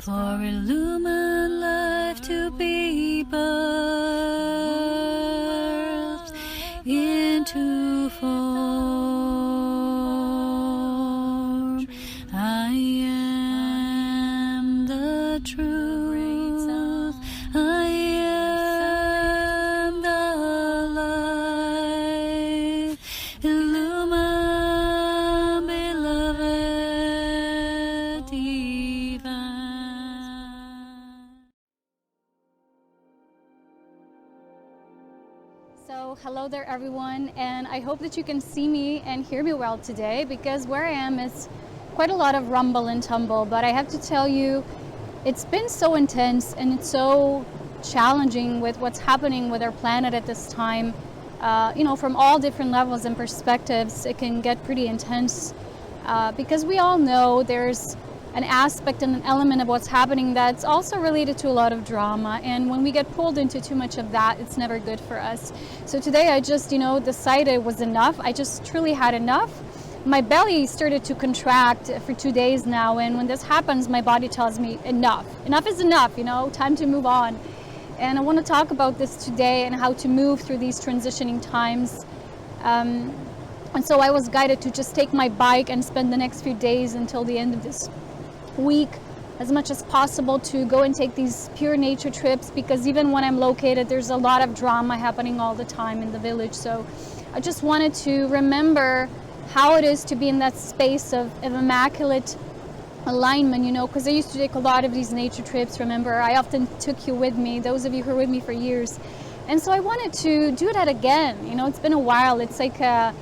for illumined life to be birthed into form. I am the truth. I am the light. Illumine, beloved divine. So hello there everyone, and I hope that you can see me and hear me well today, because where I am is quite a lot of rumble and tumble, but I have to tell you, it's been so intense and it's so challenging with what's happening with our planet at this time. From all different levels and perspectives, it can get pretty intense because we all know there's an aspect and an element of what's happening that's also related to a lot of drama, and when we get pulled into too much of that, it's never good for us. So today I just decided it was enough. I just truly had enough. My belly started to contract for 2 days now, and when this happens, my body tells me enough is enough, time to move on. And I want to talk about this today and how to move through these transitioning times. And so I was guided to just take my bike and spend the next few days until the end of this week as much as possible to go and take these pure nature trips, because even when I'm located, there's a lot of drama happening all the time in the village. So I just wanted to remember how it is to be in that space of immaculate alignment, because I used to take a lot of these nature trips. Remember, I often took you with me, those of you who are with me for years. And so I wanted to do that again. It's been a while. It's like a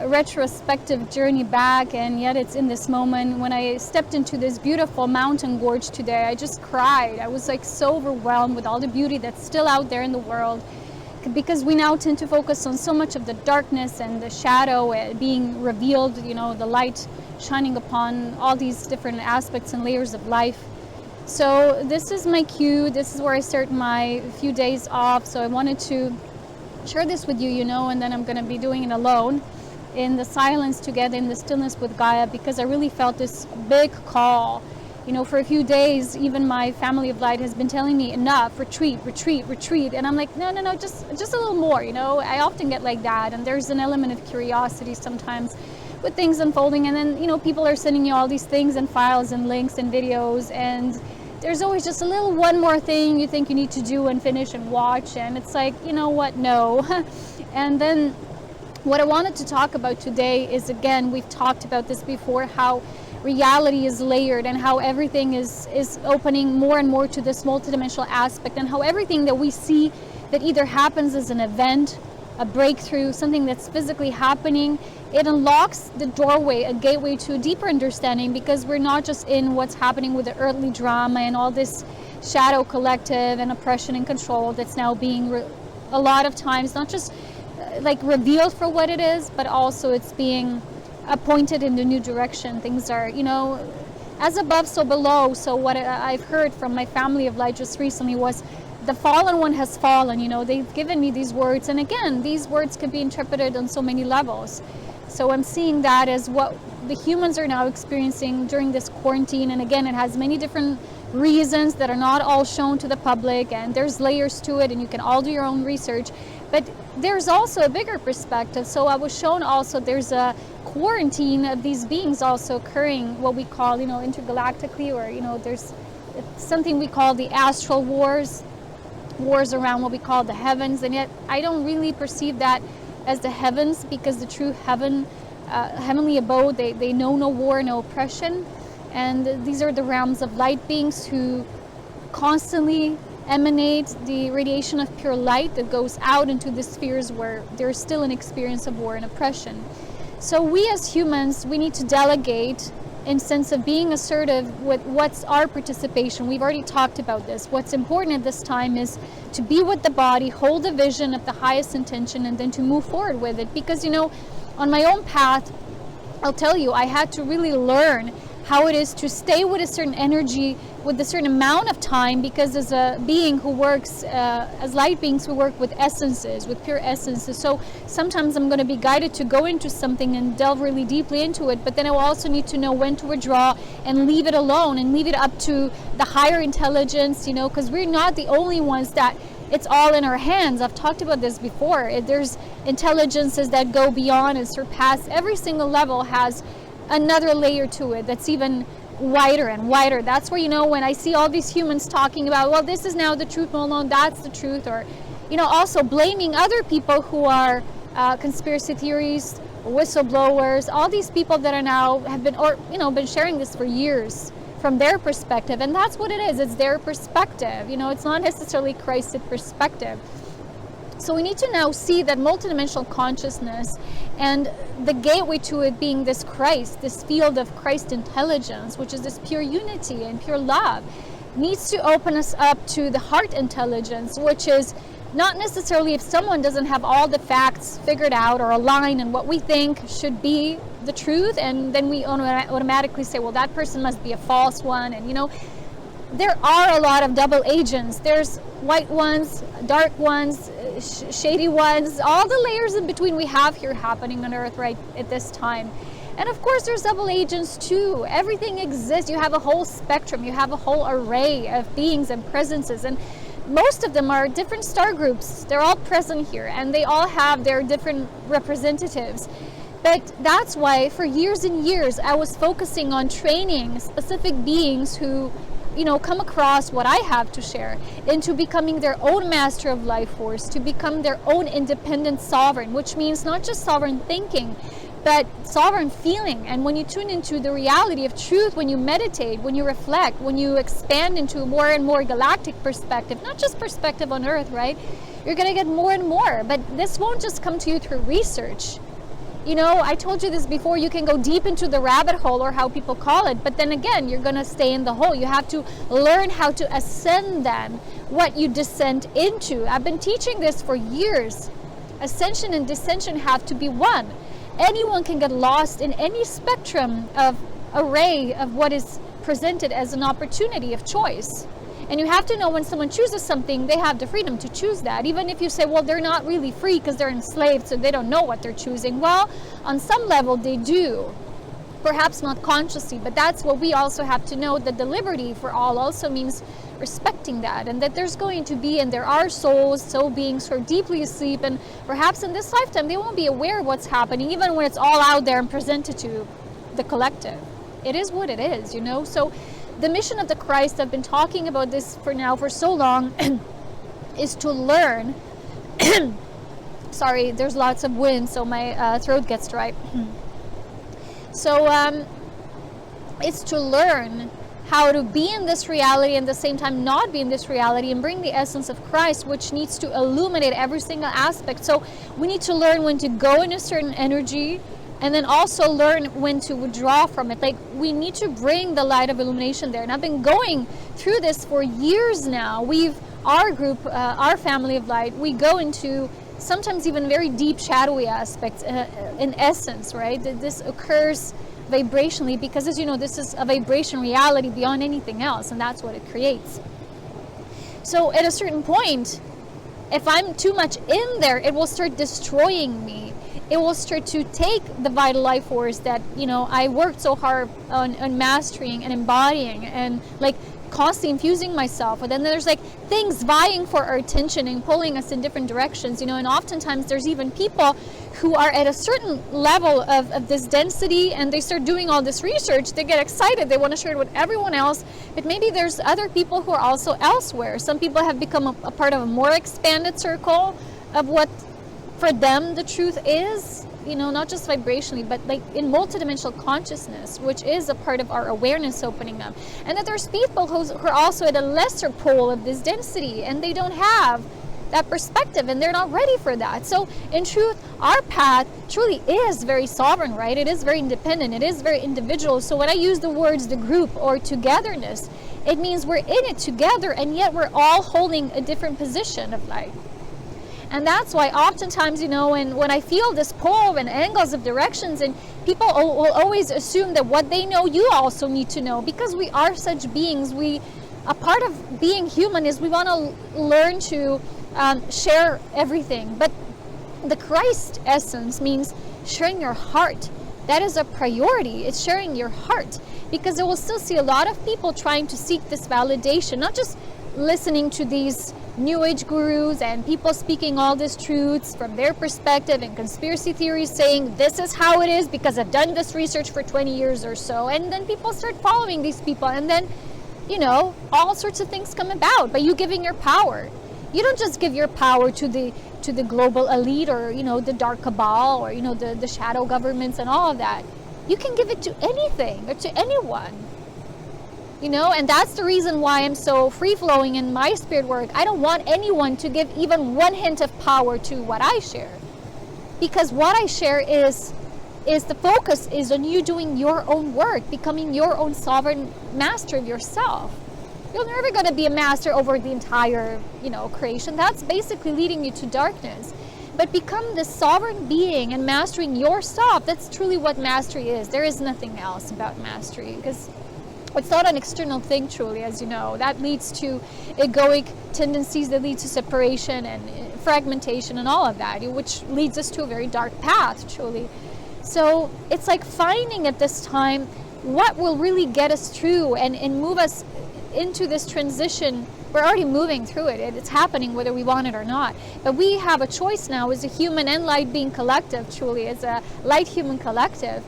retrospective journey back, and yet it's in this moment. When I stepped into this beautiful mountain gorge today, I just cried. I was like so overwhelmed with all the beauty that's still out there in the world, because we now tend to focus on so much of the darkness and the shadow being revealed, the light shining upon all these different aspects and layers of life. So this is my cue. This is where I start my few days off. So I wanted to share this with you, and then I'm going to be doing it alone in the silence together, in the stillness with Gaia, because I really felt this big call. For a few days, even my family of light has been telling me enough, retreat, retreat, retreat. And I'm like, no, just a little more, I often get like that. And there's an element of curiosity sometimes with things unfolding. And then, people are sending you all these things and files and links and videos. And there's always just a little one more thing you think you need to do and finish and watch. And it's like, what? No. And then what I wanted to talk about today is, again, we've talked about this before, how reality is layered and how everything is opening more and more to this multidimensional aspect, and how everything that we see that either happens as an event, a breakthrough, something that's physically happening, it unlocks the doorway, a gateway to a deeper understanding, because we're not just in what's happening with the earthly drama and all this shadow collective and oppression and control that's now being a lot of times not just revealed for what it is, but also it's being pointed in the new direction. Things are, as above, so below. So what I've heard from my family of light just recently was the fallen one has fallen. They've given me these words, and again, these words can be interpreted on so many levels. So I'm seeing that as what the humans are now experiencing during this quarantine, and again, it has many different reasons that are not all shown to the public, and there's layers to it, and you can all do your own research. But there's also a bigger perspective. So I was shown also there's a quarantine of these beings also occurring, what we call, intergalactically, or, there's something we call the astral wars around what we call the heavens. And yet I don't really perceive that as the heavens, because the true heavenly abode, they know no war, no oppression. And these are the realms of light beings who constantly emanate the radiation of pure light that goes out into the spheres where there's still an experience of war and oppression. So we as humans, we need to delegate in sense of being assertive with what's our participation. We've already talked about this. What's important at this time is to be with the body, hold a vision of the highest intention, and then to move forward with it. Because, on my own path, I'll tell you, I had to really learn how it is to stay with a certain energy with a certain amount of time, because as a being who works, as light beings, we work with essences, with pure essences. So sometimes I'm going to be guided to go into something and delve really deeply into it, but then I will also need to know when to withdraw and leave it alone and leave it up to the higher intelligence, you know, because we're not the only ones that it's all in our hands. I've talked about this before. There's intelligences that go beyond and surpass. Every single level has another layer to it that's even wider and wider. That's where, you know, when I see all these humans talking about, well, this is now the truth, no, that's the truth, or, you know, also blaming other people who are conspiracy theories, whistleblowers, all these people that are now have been, or, you know, been sharing this for years from their perspective. And that's what it is. It's their perspective. You know, it's not necessarily Christ's perspective. So we need to now see that multidimensional consciousness and the gateway to it being this Christ, this field of Christ intelligence, which is this pure unity and pure love, needs to open us up to the heart intelligence, which is not necessarily if someone doesn't have all the facts figured out or aligned in what we think should be the truth, and then we automatically say, well, that person must be a false one. And, you know, there are a lot of double agents. There's white ones, dark ones, shady ones, all the layers in between we have here happening on Earth right at this time. And of course there's double agents too. Everything exists. You have a whole spectrum. You have a whole array of beings and presences, and most of them are different star groups. They're all present here, and they all have their different representatives. But that's why for years and years I was focusing on training specific beings who, you know, come across what I have to share into becoming their own master of life force, to become their own independent sovereign, which means not just sovereign thinking, but sovereign feeling. And when you tune into the reality of truth, when you meditate, when you reflect, when you expand into a more and more galactic perspective, not just perspective on Earth, right? You're going to get more and more. But this won't just come to you through research. You know, I told you this before, you can go deep into the rabbit hole, or how people call it, but then again, you're going to stay in the hole. You have to learn how to ascend then, what you descend into. I've been teaching this for years. Ascension and descension have to be one. Anyone can get lost in any spectrum of array of what is presented as an opportunity of choice. And you have to know when someone chooses something, they have the freedom to choose that. Even if you say, well, they're not really free because they're enslaved, so they don't know what they're choosing. Well, on some level they do. Perhaps not consciously, but that's what we also have to know, that the liberty for all also means respecting that, and that there's going to be, and there are souls, soul beings who are deeply asleep, and perhaps in this lifetime they won't be aware of what's happening, even when it's all out there and presented to the collective. It is what it is, you know. So the mission of the Christ, I've been talking about this for so long, is to learn. Sorry, there's lots of wind, so my throat gets dry. So it's to learn how to be in this reality and at the same time not be in this reality, and bring the essence of Christ, which needs to illuminate every single aspect. So we need to learn when to go in a certain energy, and then also learn when to withdraw from it. Like, we need to bring the light of illumination there. And I've been going through this for years now. Our group, our family of light, we go into sometimes even very deep shadowy aspects in essence, right? This occurs vibrationally because, as you know, this is a vibration reality beyond anything else, and that's what it creates. So at a certain point, if I'm too much in there, it will start destroying me. It will start to take the vital life force that, you know, I worked so hard on mastering and embodying, and like constantly infusing myself with. And there's like things vying for our attention and pulling us in different directions, you know. And oftentimes there's even people who are at a certain level of this density, and they start doing all this research. They get excited, they want to share it with everyone else, but maybe there's other people who are also elsewhere. Some people have become a part of a more expanded circle of what for them the truth is, you know, not just vibrationally, but like in multidimensional consciousness, which is a part of our awareness opening up. And that there's people who are also at a lesser pole of this density, and they don't have that perspective, and they're not ready for that. So in truth, our path truly is very sovereign, right? It is very independent, it is very individual. So when I use the words the group or togetherness, it means we're in it together, and yet we're all holding a different position of light. And that's why oftentimes, when I feel this pull and angles of directions, and people will always assume that what they know, you also need to know, because we are such beings. A part of being human is we want to learn to share everything. But the Christ essence means sharing your heart. That is a priority. It's sharing your heart, because I will still see a lot of people trying to seek this validation, not just listening to these new age gurus and people speaking all these truths from their perspective, and conspiracy theories saying this is how it is because I've done this research for 20 years or so, and then people start following these people, and then all sorts of things come about by you giving your power. You don't just give your power to the global elite, or the dark cabal, or the shadow governments and all of that. You can give it to anything or to anyone. And that's the reason why I'm so free-flowing in my spirit work. I don't want anyone to give even one hint of power to what I share. Because what I share is the focus is on you doing your own work, becoming your own sovereign master of yourself. You're never going to be a master over the entire, creation. That's basically leading you to darkness. But become the sovereign being and mastering yourself. That's truly what mastery is. There is nothing else about mastery, because it's not an external thing, truly, as you know. That leads to egoic tendencies, that lead to separation and fragmentation and all of that, which leads us to a very dark path, truly. So it's like finding at this time what will really get us through and move us into this transition. We're already moving through it. It's happening whether we want it or not. But we have a choice now as a human and light being collective, truly, as a light human collective,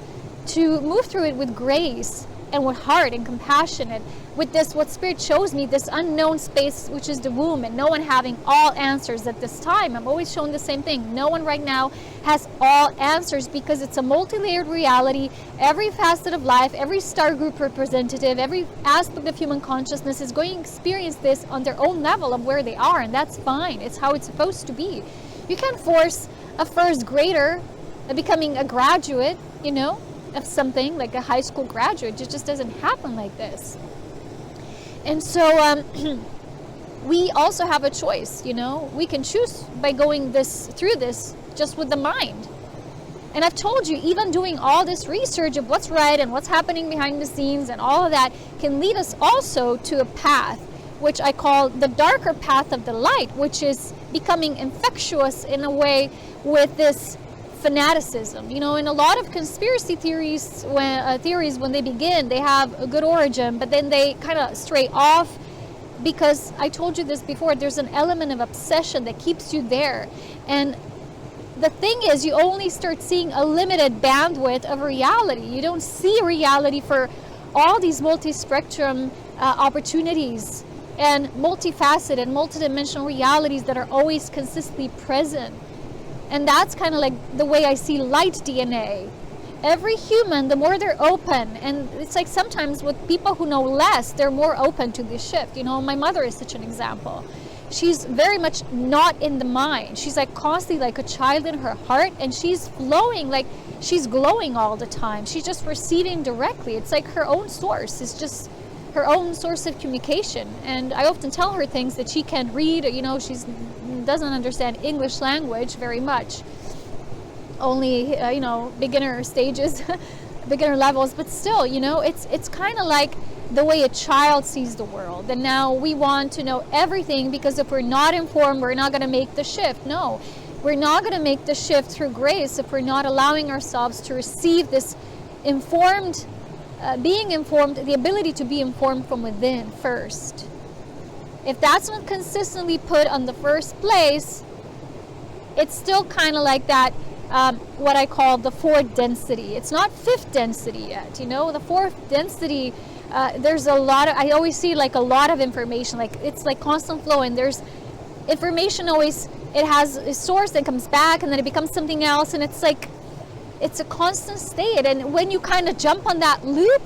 to move through it with grace and with heart and compassion, and with this, what Spirit shows me, this unknown space, which is the womb, and no one having all answers at this time. I'm always shown the same thing. No one right now has all answers, because it's a multi-layered reality. Every facet of life, every star group representative, every aspect of human consciousness is going to experience this on their own level of where they are, and that's fine. It's how it's supposed to be. You can't force a first grader becoming a graduate, of something like a high school graduate. It just doesn't happen like this. And so we also have a choice. We can choose by going through this just with the mind. And I've told you, even doing all this research of what's right and what's happening behind the scenes and all of that can lead us also to a path which I call the darker path of the light, which is becoming infectious in a way with this fanaticism. In a lot of conspiracy theories, when they begin, they have a good origin, but then they kind of stray off, because I told you this before, there's an element of obsession that keeps you there. And the thing is, you only start seeing a limited bandwidth of reality. You don't see reality for all these multi-spectrum opportunities and multifaceted, multidimensional realities that are always consistently present. And that's kind of like the way I see light DNA. Every human, the more they're open, and it's like sometimes with people who know less, they're more open to this shift. My mother is such an example. She's very much not in the mind. She's like constantly like a child in her heart, and she's flowing, like she's glowing all the time. She's just receiving directly. It's like her own source. It's just her own source of communication. And I often tell her things that she can't read. She doesn't understand English language very much. Only, beginner stages, beginner levels. But still, it's kind of like the way a child sees the world. And now we want to know everything, because if we're not informed, we're not going to make the shift. No, we're not going to make the shift through grace if we're not allowing ourselves to receive this informed, being informed, the ability to be informed from within first. If that's not consistently put on the first place, it's still kind of like that, what I call the fourth density. It's not fifth density yet, the fourth density, there's a lot of, I always see like a lot of information, like it's like constant flow, and there's information always, it has a source that comes back, and then it becomes something else, and it's like, it's a constant state. And when you kind of jump on that loop,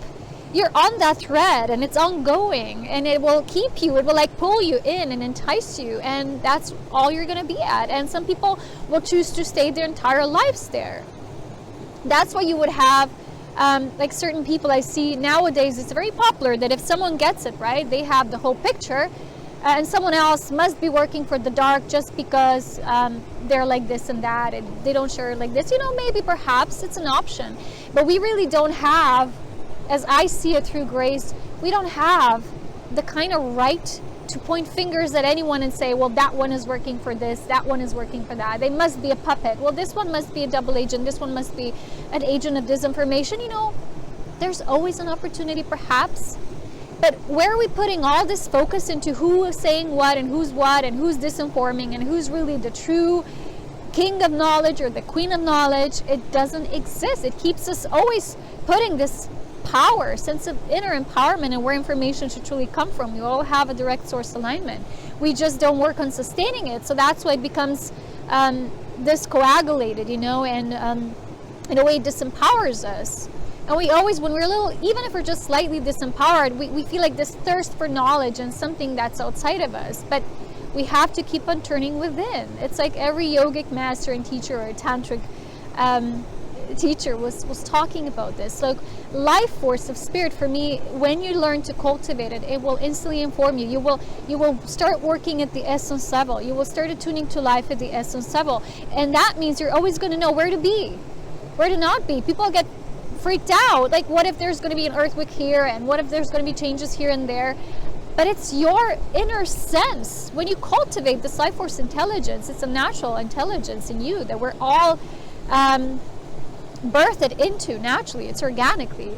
you're on that thread, and it's ongoing, and it will keep you, it will like pull you in and entice you, and that's all you're going to be at. And some people will choose to stay their entire lives there. That's why you would have like certain people I see nowadays, it's very popular that if someone gets it right, they have the whole picture, and someone else must be working for the dark just because they're like this and that, and they don't share like this. Maybe perhaps it's an option, but we really don't have, as I see it through grace, we don't have the kind of right to point fingers at anyone and say, well, that one is working for this, that one is working for that. They must be a puppet. Well, this one must be a double agent. This one must be an agent of disinformation. There's always an opportunity, perhaps. But where are we putting all this focus into who is saying what and who's disinforming and who's really the true king of knowledge or the queen of knowledge? It doesn't exist. It keeps us always putting this power, sense of inner empowerment, and where information should truly come from. We all have a direct source alignment. We just don't work on sustaining it. So that's why it becomes discoagulated, and in a way it disempowers us. And we always, when we're little, even if we're just slightly disempowered, we feel like this thirst for knowledge and something that's outside of us. But we have to keep on turning within. It's like every yogic master and teacher or tantric teacher was talking about this. Like, life force of spirit, for me, when you learn to cultivate it, it will instantly inform you. You will start working at the essence level. You will start attuning to life at the essence level. And that means you're always going to know where to be, where to not be. People get freaked out. Like, what if there's going to be an earthquake here? And what if there's going to be changes here and there? But it's your inner sense. When you cultivate this life force intelligence, it's a natural intelligence in you that we're all birthed into naturally. It's organically.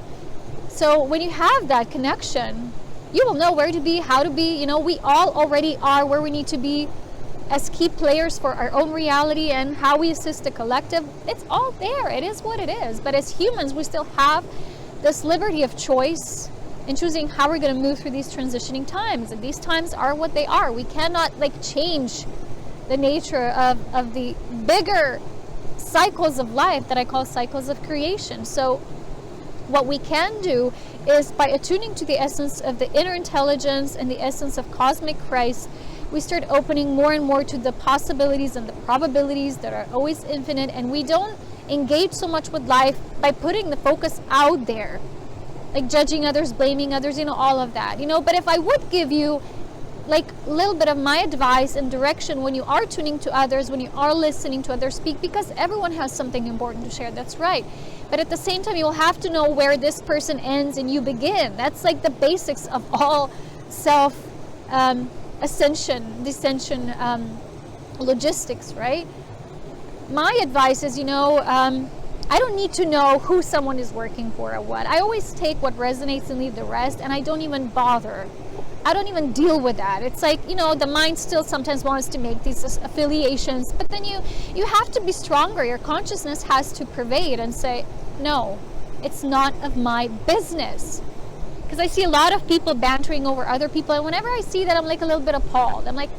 So when you have that connection, you will know where to be, how to be. We all already are where we need to be as key players for our own reality and how we assist the collective. It's all there. It is what it is. But as humans, we still have this liberty of choice in choosing how we're going to move through these transitioning times. And these times are what they are. We cannot change the nature of the bigger cycles of life that I call cycles of creation. So what we can do is, by attuning to the essence of the inner intelligence and the essence of cosmic Christ, we start opening more and more to the possibilities and the probabilities that are always infinite, and we don't engage so much with life by putting the focus out there, like judging others, blaming others, all of that. But if I would give you a little bit of my advice and direction when you are tuning to others, when you are listening to others speak, because everyone has something important to share, that's right. But at the same time, you'll have to know where this person ends and you begin. That's like the basics of all ascension, descension, logistics, right? My advice is, I don't need to know who someone is working for or what. I always take what resonates and leave the rest, and I don't even bother. I don't even deal with that. It's like, the mind still sometimes wants to make these affiliations, but then you have to be stronger. Your consciousness has to pervade and say, no, it's not of my business. Because I see a lot of people bantering over other people, and whenever I see that, I'm like a little bit appalled. I'm like,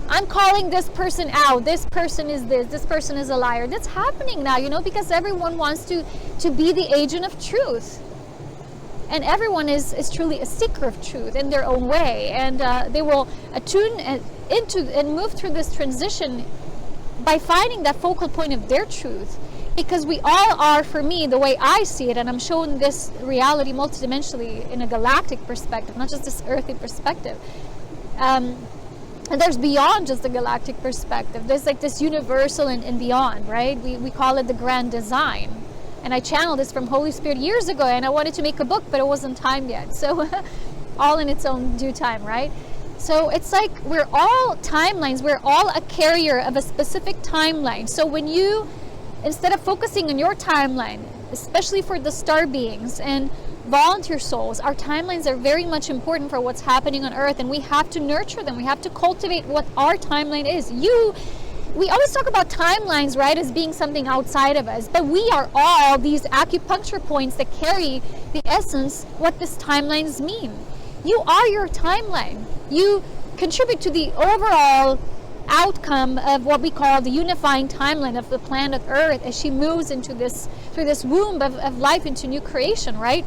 I'm calling this person out. This person is this person is a liar. That's happening now, because everyone wants to be the agent of truth. And everyone is truly a seeker of truth in their own way. And they will attune into and move through this transition by finding that focal point of their truth. Because we all are, for me, the way I see it, and I'm showing this reality multidimensionally in a galactic perspective, not just this earthly perspective. And there's beyond just the galactic perspective. There's this universal and beyond, right? We call it the grand design. And I channeled this from Holy Spirit years ago, and I wanted to make a book, but it wasn't time yet. So all in its own due time, right? So it's like we're all timelines. We're all a carrier of a specific timeline. So when you, instead of focusing on your timeline, especially for the star beings and volunteer souls, our timelines are very much important for what's happening on Earth, and we have to nurture them. We have to cultivate what our timeline is. We always talk about timelines, right, as being something outside of us, but we are all these acupuncture points that carry the essence, what these timelines mean. You are your timeline. You contribute to the overall outcome of what we call the unifying timeline of the planet Earth as she moves into through this womb of life into new creation, right?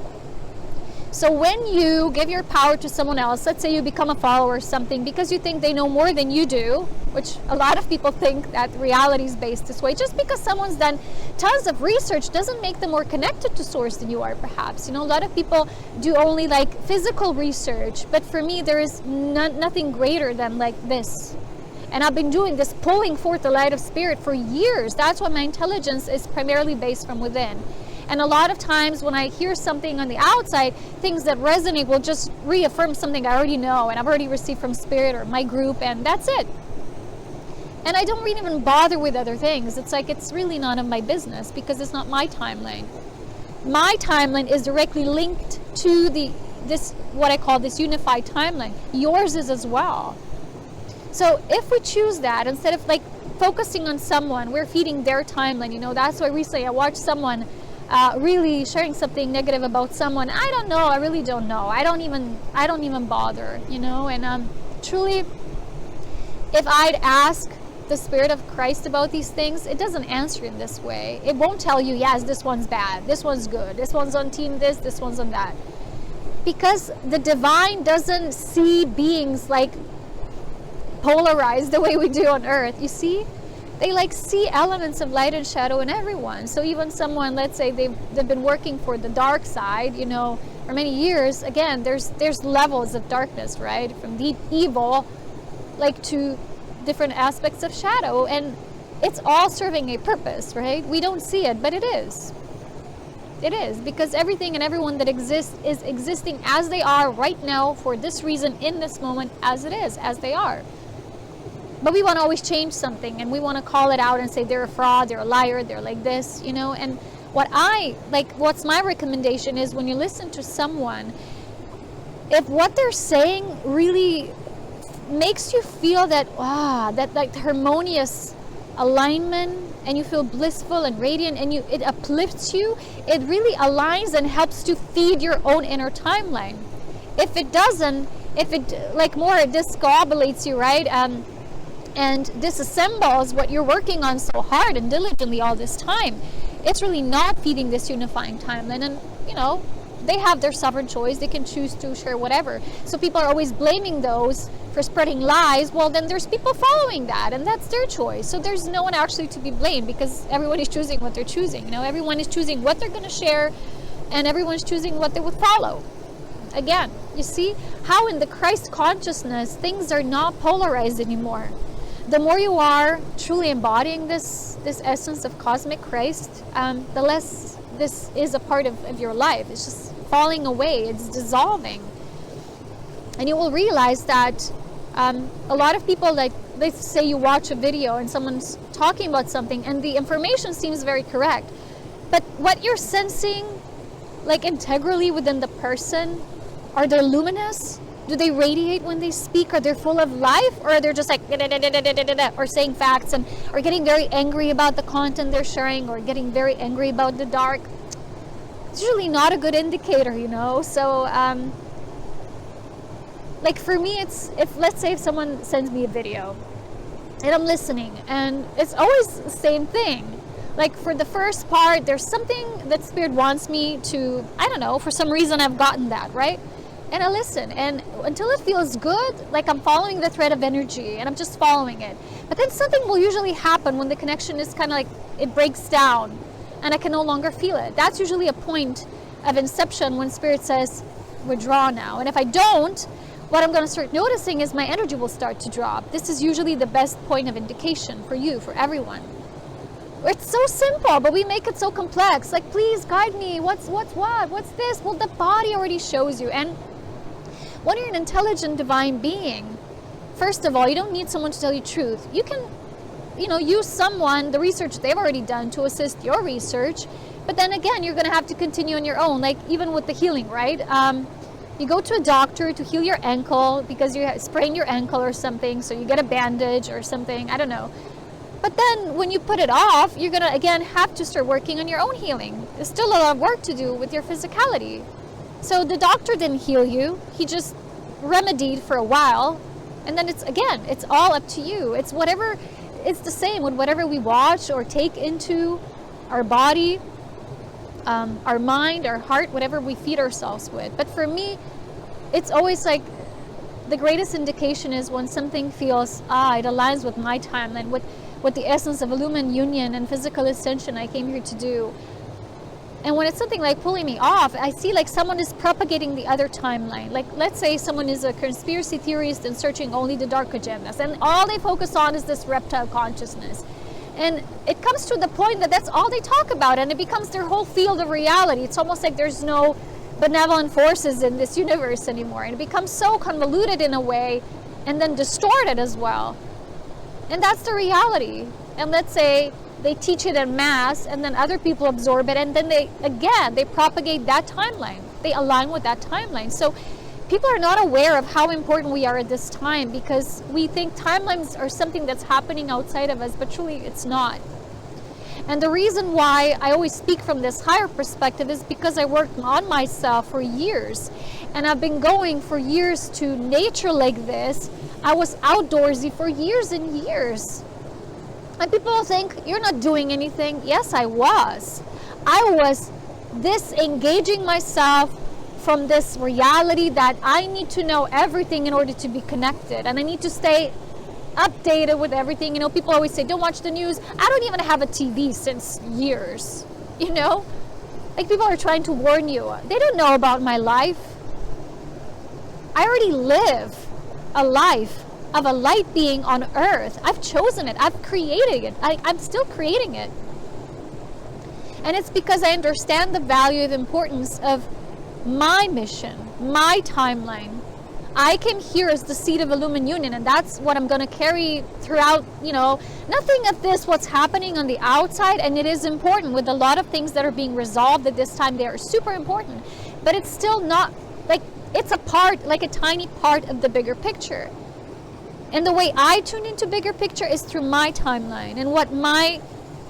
So when you give your power to someone else, let's say you become a follower or something because you think they know more than you do, which a lot of people think that reality is based this way. Just because someone's done tons of research doesn't make them more connected to source than you are, perhaps. You know, a lot of people do only like physical research, but for me there is nothing greater than like this. And I've been doing this, pulling forth the light of spirit for years. That's why my intelligence is primarily based from within. And a lot of times when I hear something on the outside, things that resonate will just reaffirm something I already know and I've already received from spirit or my group, and that's it. And I don't really even bother with other things. It's like, it's really none of my business because it's not my timeline. My timeline is directly linked to this what I call this unified timeline. Yours is as well. So if we choose that, instead of like focusing on someone, we're feeding their timeline. You know, that's why recently I watched someone really sharing something negative about someone. I don't know. I really don't know. I don't even bother, you know. And truly, if I'd ask the Spirit of Christ about these things, it doesn't answer in this way. It won't tell you, yes, this one's bad, this one's good, this one's on team this one's on that. Because the divine doesn't see beings like polarized the way we do on earth. You see? They like see elements of light and shadow in everyone. So even someone, let's say they've been working for the dark side, you know, for many years, again, there's levels of darkness, right? From deep evil, like to different aspects of shadow, and it's all serving a purpose, right? We don't see it, but it is. It is, because everything and everyone that exists is existing as they are right now for this reason, in this moment, as it is, as they are. But we want to always change something, and we want to call it out and say they're a fraud, they're a liar, they're like this, you know. And what's my recommendation is, when you listen to someone, if what they're saying really makes you feel that that like harmonious alignment, and you feel blissful and radiant, and it uplifts you, it really aligns and helps to feed your own inner timeline. If it doesn't, if it like more discombobulates you, right? And disassembles what you're working on so hard and diligently all this time, it's really not feeding this unifying timeline. And you know, they have their sovereign choice. They can choose to share whatever. So people are always blaming those for spreading lies. Well, then there's people following that, and that's their choice. So there's no one actually to be blamed, because everyone is choosing what they're choosing. You know, everyone is choosing what they're going to share, and everyone's choosing what they would follow. Again, you see how in the Christ consciousness things are not polarized anymore. The more you are truly embodying this essence of cosmic Christ, the less this is a part of your life. It's just falling away. It's dissolving. And you will realize that a lot of people, like, let's say you watch a video and someone's talking about something and the information seems very correct, but what you're sensing, like integrally within the person, are they luminous? Do they radiate when they speak? Are they full of life? Or are they just like or saying facts, and or getting very angry about the content they're sharing, or getting very angry about the dark? It's usually not a good indicator, you know. So like for me, it's, let's say if someone sends me a video and I'm listening, and it's always the same thing. Like for the first part, there's something that Spirit wants me to, I don't know, for some reason I've gotten that, right? And I listen, and until it feels good, like I'm following the thread of energy and I'm just following it. But then something will usually happen when the connection is kind of like, it breaks down and I can no longer feel it. That's usually a point of inception when Spirit says, withdraw now. And if I don't, what I'm going to start noticing is my energy will start to drop. This is usually the best point of indication for you, for everyone. It's so simple, but we make it so complex. Like, please guide me. What's this? Well, the body already shows you. And when you're an intelligent divine being, first of all, you don't need someone to tell you truth. You can, you know, use someone, the research they've already done, to assist your research. But then again, you're going to have to continue on your own, like even with the healing, right? You go to a doctor to heal your ankle because you sprained your ankle or something, so you get a bandage or something, I don't know. But then when you put it off, you're going to, again, have to start working on your own healing. There's still a lot of work to do with your physicality. So the doctor didn't heal you. He just remedied for a while. And then it's all up to you. It's whatever, it's the same with whatever we watch or take into our body. our mind, our heart, whatever we feed ourselves with. But for me, it's always like the greatest indication is when something feels, it aligns with my timeline, with the essence of Illumined Union and physical ascension I came here to do. And when it's something like pulling me off, I see like someone is propagating the other timeline. Like, let's say someone is a conspiracy theorist and searching only the dark agendas, and all they focus on is this reptile consciousness. And it comes to the point that that's all they talk about, and it becomes their whole field of reality. It's almost like there's no benevolent forces in this universe anymore, and it becomes so convoluted in a way, and then distorted as well. And that's the reality. And let's say they teach it en masse, and then other people absorb it, and then they propagate that timeline. They align with that timeline. So people are not aware of how important we are at this time, because we think timelines are something that's happening outside of us, but truly it's not. And the reason why I always speak from this higher perspective is because I worked on myself for years, and I've been going for years to nature like this. I was outdoorsy for years and years. And people think, you're not doing anything. Yes, I was. I was disengaging myself from this reality that I need to know everything in order to be connected. And I need to stay updated with everything. You know, people always say, don't watch the news. I don't even have a TV since years. You know? Like, people are trying to warn you. They don't know about my life. I already live a life of a light being on earth. I've chosen it. I've created it. I'm still creating it. And it's because I understand the value and importance of my mission, my timeline. I came here as the seed of Illumined Union, and that's what I'm going to carry throughout, you know, nothing of this, what's happening on the outside, and it is important with a lot of things that are being resolved at this time. They are super important, but it's still not, like, it's a part, like a tiny part of the bigger picture. And the way I tune into bigger picture is through my timeline and what my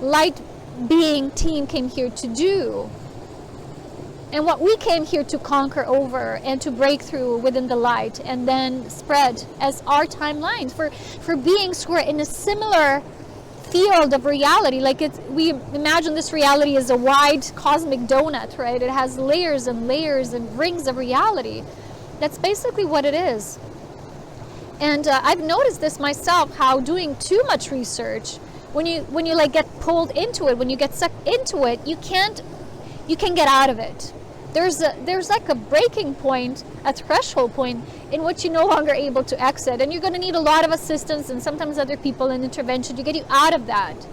light being team came here to do. And what we came here to conquer over and to break through within the light and then spread as our timelines for beings who are in a similar field of reality. Like, we imagine this reality as a wide cosmic donut, right? It has layers and layers and rings of reality. That's basically what it is. And I've noticed this myself, how doing too much research, when you like get pulled into it, when you get sucked into it, you can get out of it. There's like a breaking point, a threshold point in which you're no longer able to exit, and you're going to need a lot of assistance and sometimes other people and intervention to get you out of that.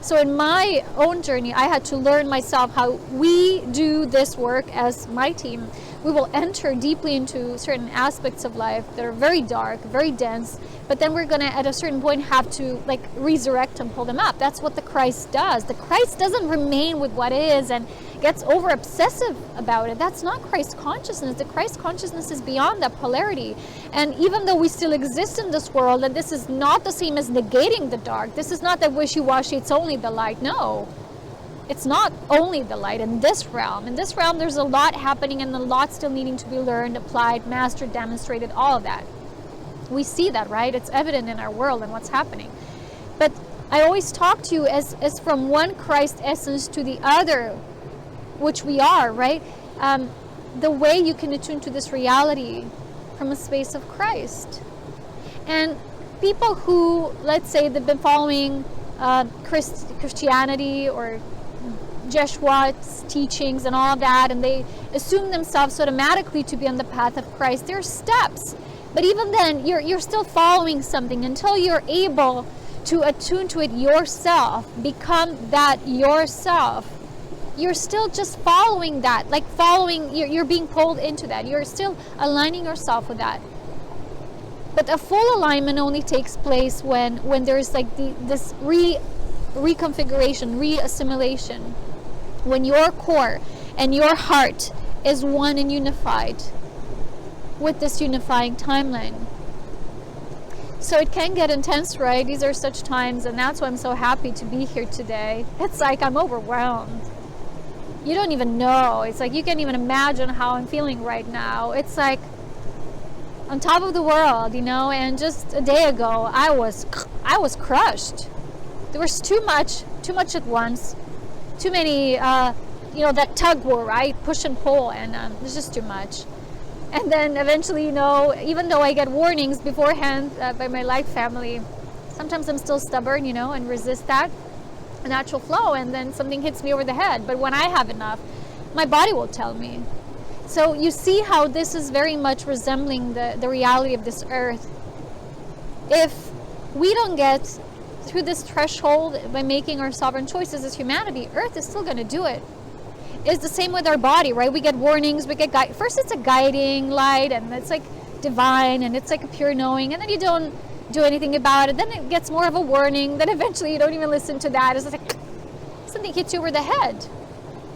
So in my own journey, I had to learn myself how we do this work as my team. We will enter deeply into certain aspects of life that are very dark, very dense, but then we're going to, at a certain point, have to like resurrect and pull them up. That's what the Christ does. The Christ doesn't remain with what is and gets over obsessive about it. That's not Christ consciousness. The Christ consciousness is beyond that polarity. And even though we still exist in this world, and this is not the same as negating the dark, this is not that wishy-washy, it's only the light. No. It's not only the light in this realm. In this realm, there's a lot happening and a lot still needing to be learned, applied, mastered, demonstrated, all of that. We see that, right? It's evident in our world and what's happening. But I always talk to you as from one Christ essence to the other, which we are, right? The way you can attune to this reality from a space of Christ. And people who, let's say, they've been following Christianity or Jesuits' teachings and all of that, and they assume themselves automatically to be on the path of Christ. There are steps, but even then, you're still following something until you're able to attune to it yourself, become that yourself. You're still just following that, like you're being pulled into that. You're still aligning yourself with that. But a full alignment only takes place when there's like this reconfiguration, reassimilation. When your core and your heart is one and unified with this unifying timeline. So it can get intense, right? These are such times, and that's why I'm so happy to be here today. It's like I'm overwhelmed. You don't even know. It's like you can't even imagine how I'm feeling right now. It's like on top of the world, you know, and just a day ago I was crushed. There was too much at once. Too many that tug war, right? Push and pull, and it's just too much. And then eventually, even though I get warnings beforehand by my life family, sometimes I'm still stubborn, and resist that natural flow, and then something hits me over the head. But when I have enough, my body will tell me. So you see how this is very much resembling the reality of this earth. If we don't get through this threshold by making our sovereign choices as humanity, earth is still going to do it. It's the same with our body, right? We get warnings, we get first it's a guiding light, and it's like divine, and it's like a pure knowing, and then you don't do anything about it. Then it gets more of a warning, then eventually you don't even listen to that. It's like something hits you over the head,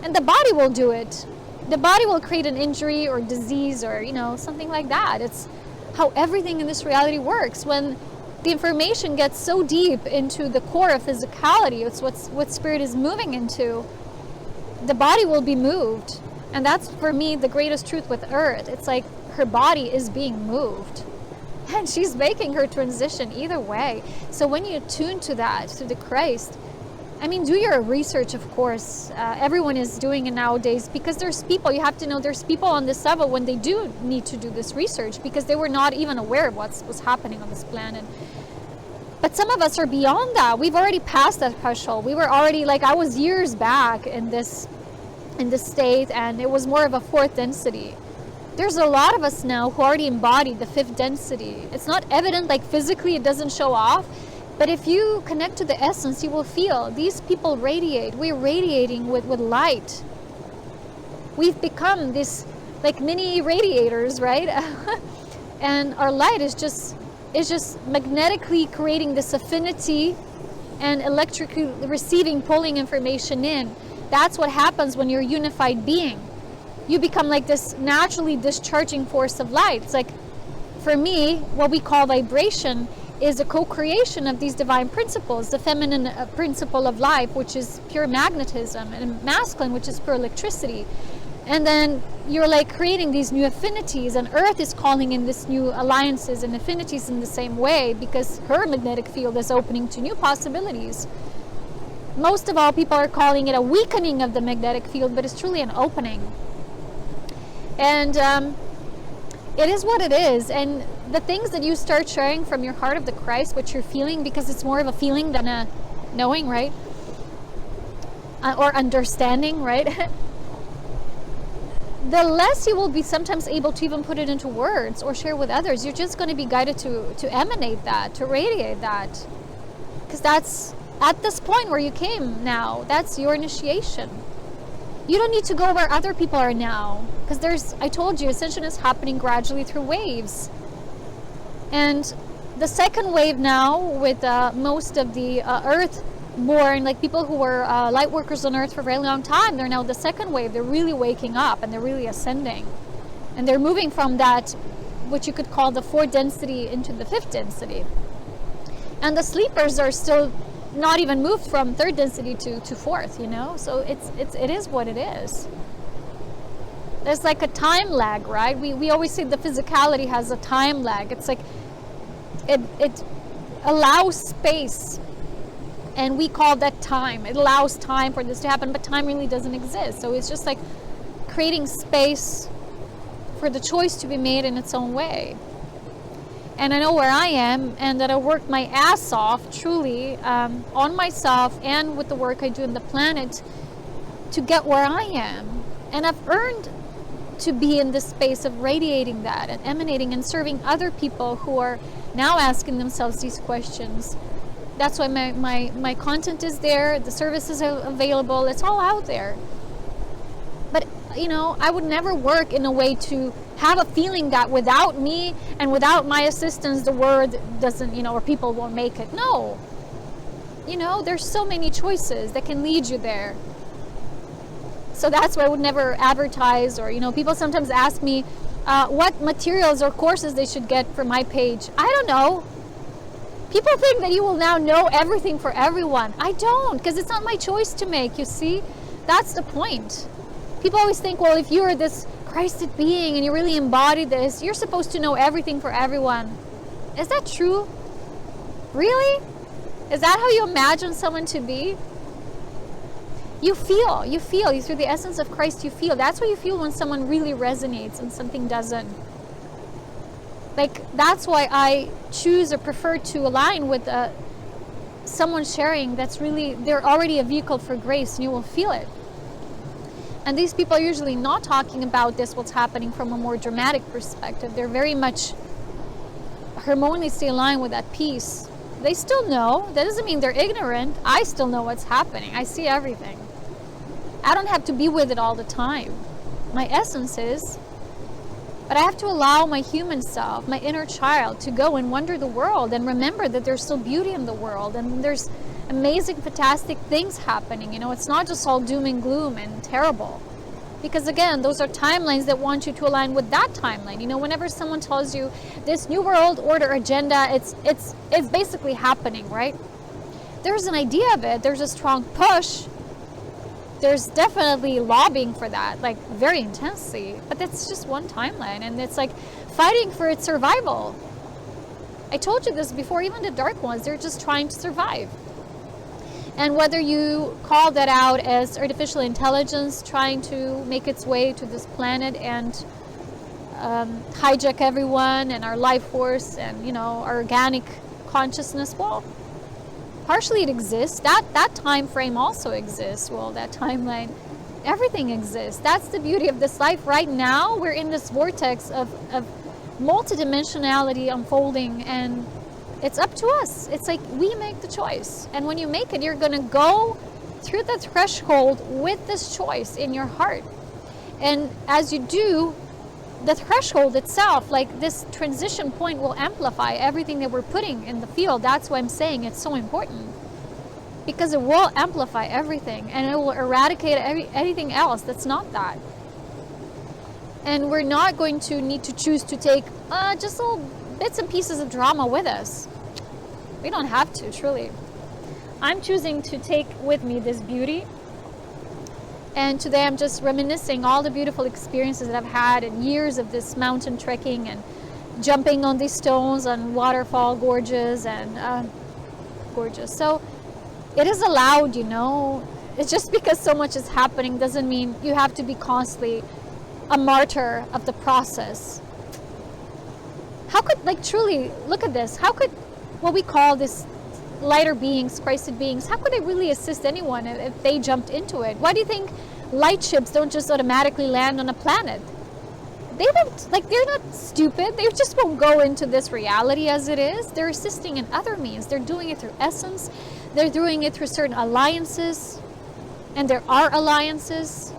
and the body will do it. The body will create an injury or disease or something like that. It's how everything in this reality works. When the information gets so deep into the core of physicality, it's what spirit is moving into, the body will be moved. And that's, for me, the greatest truth with earth. It's like her body is being moved, and she's making her transition either way. So when you tune to that, to the Christ, do your research, of course. Everyone is doing it nowadays, because there's people, you have to know, there's people on this level when they do need to do this research, because they were not even aware of what's happening on this planet. But some of us are beyond that. We've already passed that threshold. We were already, I was years back in this state, and it was more of a fourth density. There's a lot of us now who already embodied the fifth density. It's not evident, physically it doesn't show off, but if you connect to the essence, you will feel these people radiate. We're radiating with light. We've become this mini radiators, right? And our light is just magnetically creating this affinity and electrically receiving, pulling information in. That's what happens when you're a unified being. You become this naturally discharging force of light. It's for me, what we call vibration is a co-creation of these divine principles. The feminine principle of life, which is pure magnetism, and masculine, which is pure electricity. And then you're creating these new affinities, and earth is calling in this new alliances and affinities in the same way, because her magnetic field is opening to new possibilities. Most of all, people are calling it a weakening of the magnetic field, but it's truly an opening. And it is what it is. And the things that you start sharing from your heart of the Christ, what you're feeling, because it's more of a feeling than a knowing, right? Or understanding, right? The less you will be sometimes able to even put it into words or share with others. You're just going to be guided to emanate that, to radiate that. Because that's, at this point where you came now, that's your initiation. You don't need to go where other people are now. Because I told you, Ascension is happening gradually through waves. And the second wave now, with most of the earth-born, people who were light workers on earth for a very long time, they're now the second wave. They're really waking up, and they're really ascending. And they're moving from that, what you could call the fourth density, into the fifth density. And the sleepers are still not even moved from third density to fourth, So it is what it is. There's a time lag, right? We always say the physicality has a time lag. It's it allows space, and we call that time. It allows time for this to happen, but time really doesn't exist. So it's just creating space for the choice to be made in its own way. And I know where I am, and that I worked my ass off, truly, on myself and with the work I do in the planet to get where I am. And I've earned to be in this space of radiating that and emanating and serving other people who are now asking themselves these questions. That's why my content is there, the services are available, it's all out there. But, I would never work in a way to have a feeling that without me and without my assistance, the world doesn't, or people won't make it. No. There's so many choices that can lead you there. So that's why I would never advertise, or, people sometimes ask me what materials or courses they should get for my page. I don't know. People think that you will now know everything for everyone. I don't, because it's not my choice to make, you see? That's the point. People always think, well, if you're this Christed being and you really embody this, you're supposed to know everything for everyone. Is that true? Really? Is that how you imagine someone to be? You feel through the essence of Christ. You feel. That's what you feel when someone really resonates and something doesn't. Like, that's why I choose or prefer to align with someone sharing that's really, they're already a vehicle for grace, and you will feel it. And these people are usually not talking about this, what's happening from a more dramatic perspective. They're very much harmoniously aligned with that peace. They still know. That doesn't mean they're ignorant. I still know what's happening. I see everything. I don't have to be with it all the time. My essence is, but I have to allow my human self, my inner child, to go and wonder the world and remember that there's still beauty in the world and there's amazing, fantastic things happening. You know, it's not just all doom and gloom and terrible. Because again, those are timelines that want you to align with that timeline. You know, whenever someone tells you this new world order agenda, it's basically happening, right? There's an idea of it. There's a strong push. There's definitely lobbying for that, like very intensely. But that's just one timeline, and it's like fighting for its survival. I told you this before. Even the dark ones, they're just trying to survive. And whether you call that out as artificial intelligence trying to make its way to this planet and hijack everyone and our life force and, you know, our organic consciousness, well, partially it exists. That time frame also exists. Well, that timeline, everything exists. That's the beauty of this life. Right now, we're in this vortex of multidimensionality unfolding, and it's up to us. It's like we make the choice. And when you make it, you're going to go through the threshold with this choice in your heart. And as you do, the threshold itself, like this transition point, will amplify everything that we're putting in the field. That's why I'm saying it's so important. Because it will amplify everything, and it will eradicate anything else that's not that. And we're not going to need to choose to take just little bits and pieces of drama with us. We don't have to, truly. I'm choosing to take with me this beauty. And today I'm just reminiscing all the beautiful experiences that I've had in years of this mountain trekking and jumping on these stones on waterfall gorges and gorgeous. So it is allowed, you know. It's just because so much is happening doesn't mean you have to be constantly a martyr of the process. How could, like, truly, look at this. How could what we call this lighter beings, Christed beings, how could they really assist anyone if they jumped into it? Why do you think light ships don't just automatically land on a planet? They don't, like, they're not stupid. They just won't go into this reality as it is. They're assisting in other means. They're doing it through essence. They're doing it through certain alliances. And there are alliances.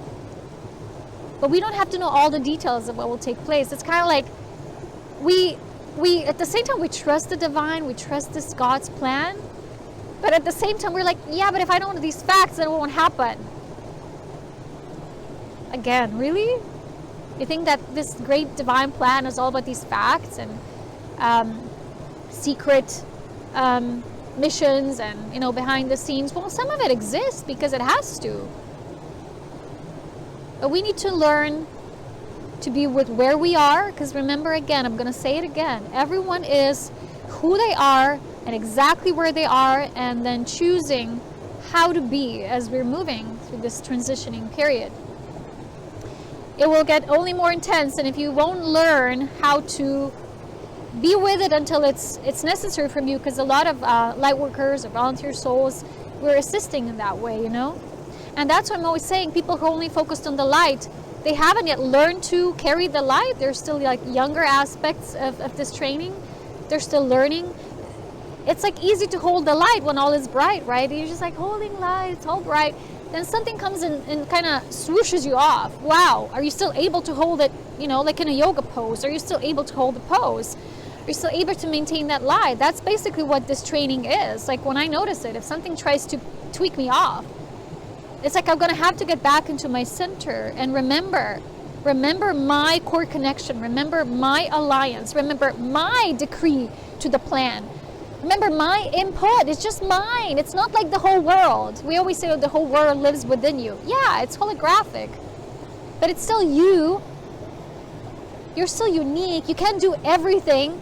But we don't have to know all the details of what will take place. It's kind of like we at the same time, we trust the divine, we trust this God's plan, but at the same time, we're like, yeah, but if I don't know these facts, then it won't happen. Again, really? You think that this great divine plan is all about these facts and secret missions and, you know, behind the scenes? Well, some of it exists because it has to. But we need to learn to be with where we are, because remember, again, I'm going to say it again, everyone is who they are and exactly where they are, and then choosing how to be as we're moving through this transitioning period. It will get only more intense, and if you won't learn how to be with it until it's necessary from you, because a lot of light workers or volunteer souls, we're assisting in that way, you know. And that's why I'm always saying people who are only focused on the light, they haven't yet learned to carry the light. There's still like younger aspects of this training. They're still learning. It's like easy to hold the light when all is bright, right? You're just like holding light, it's all bright. Then something comes in and kind of swooshes you off. Wow, are you still able to hold it, you know, like in a yoga pose? Are you still able to hold the pose? Are you still able to maintain that light? That's basically what this training is. Like when I notice it, if something tries to tweak me off, it's like I'm going to have to get back into my center and remember my core connection, remember my alliance, remember my decree to the plan. Remember my input, it's just mine. It's not like the whole world. We always say, oh, the whole world lives within you. Yeah, it's holographic, but it's still you. You're still unique. You can't do everything.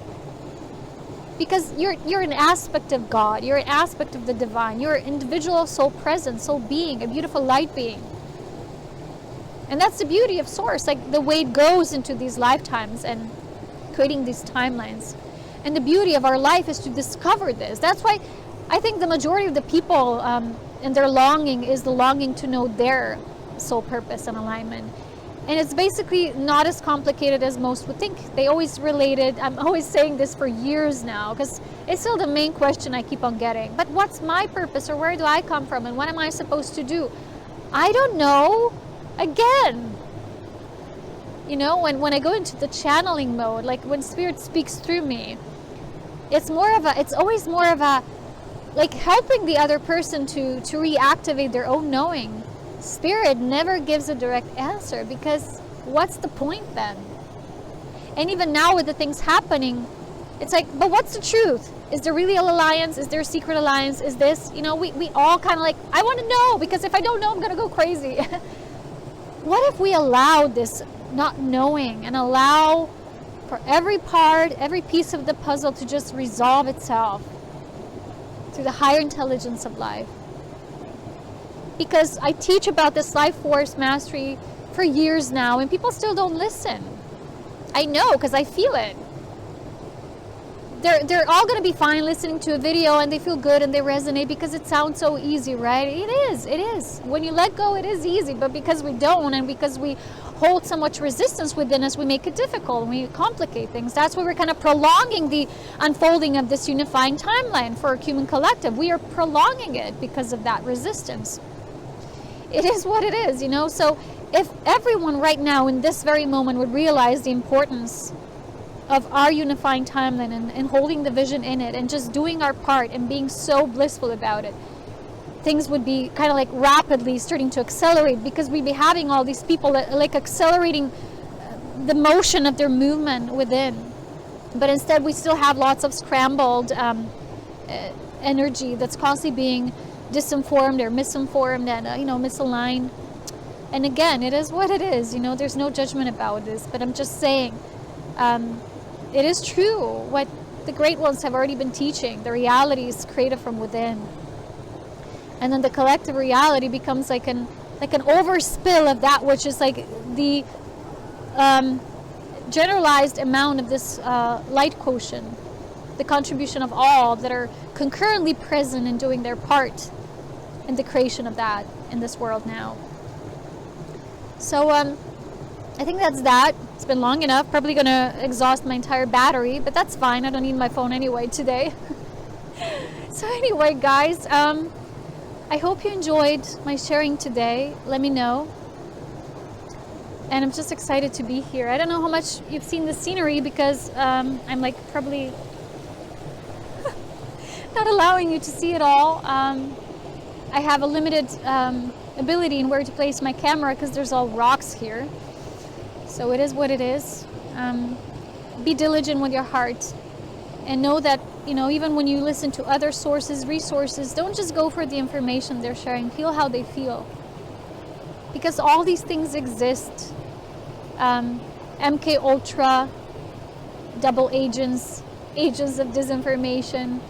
Because you're an aspect of God, you're an aspect of the divine, you're an individual soul presence, soul being, a beautiful light being. And that's the beauty of Source, like the way it goes into these lifetimes and creating these timelines. And the beauty of our life is to discover this. That's why I think the majority of the people and their longing is the longing to know their soul purpose and alignment. And it's basically not as complicated as most would think. They always relate it. I'm always saying this for years now because it's still the main question I keep on getting. But what's my purpose, or where do I come from, and what am I supposed to do? I don't know. Again, you know, when I go into the channeling mode, like when Spirit speaks through me, it's always more of a, like helping the other person to reactivate their own knowing. Spirit never gives a direct answer, because what's the point then? And even now with the things happening, it's like, but what's the truth? Is there really an alliance? Is there a secret alliance? Is this, you know, we all kind of like, I want to know, because if I don't know, I'm going to go crazy. What if we allow this not knowing and allow for every part, every piece of the puzzle to just resolve itself through the higher intelligence of life? Because I teach about this life force mastery for years now, and people still don't listen. I know, because I feel it. They're all going to be fine listening to a video, and they feel good and they resonate because it sounds so easy, right? It is. When you let go, it is easy, but because we don't, and because we hold so much resistance within us, we make it difficult and we complicate things. That's why we're kind of prolonging the unfolding of this unifying timeline for a human collective. We are prolonging it because of that resistance. It is what it is, you know. So if everyone right now in this very moment would realize the importance of our unifying timeline and holding the vision in it and just doing our part and being so blissful about it, things would be kind of like rapidly starting to accelerate, because we'd be having all these people like accelerating the motion of their movement within. But instead we still have lots of scrambled energy that's constantly being disinformed or misinformed and misaligned. And again, it is what it is, you know. There's no judgment about this, but I'm just saying, it is true what the great ones have already been teaching. The reality is created from within, and then the collective reality becomes like an overspill of that which is like the generalized amount of this light quotient, the contribution of all that are concurrently present and doing their part in the creation of that in this world now. So I think that's that. It's been long enough. Probably going to exhaust my entire battery, but that's fine. I don't need my phone anyway today. So anyway, guys, I hope you enjoyed my sharing today. Let me know. And I'm just excited to be here. I don't know how much you've seen the scenery, because I'm like probably not allowing you to see it all. I have a limited ability in where to place my camera because there's all rocks here. So it is what it is. Be diligent with your heart, and know that, you know, even when you listen to other sources, resources, don't just go for the information they're sharing. Feel how they feel, because all these things exist. MK Ultra, double agents of disinformation,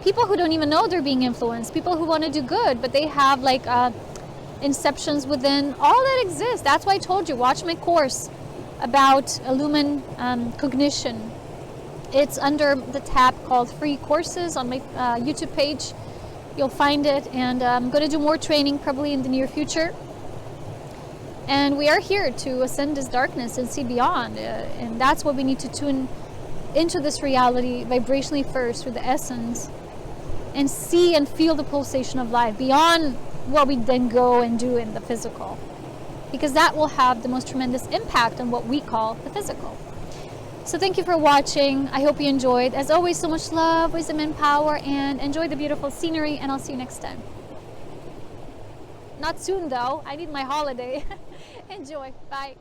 people who don't even know they're being influenced, people who want to do good, but they have like inceptions within. All that exists. That's why I told you, watch my course about Illumined Cognition. It's under the tab called Free Courses on my YouTube page. You'll find it, and I'm going to do more training probably in the near future. And we are here to ascend this darkness and see beyond, and that's what we need to tune into this reality vibrationally first through the essence, and see and feel the pulsation of life beyond what we then go and do in the physical, because that will have the most tremendous impact on what we call the physical. So thank you for watching. I hope you enjoyed. As always, so much love, wisdom, and power, and enjoy the beautiful scenery, and I'll see you next time. Not soon though, I need my holiday. Enjoy. Bye.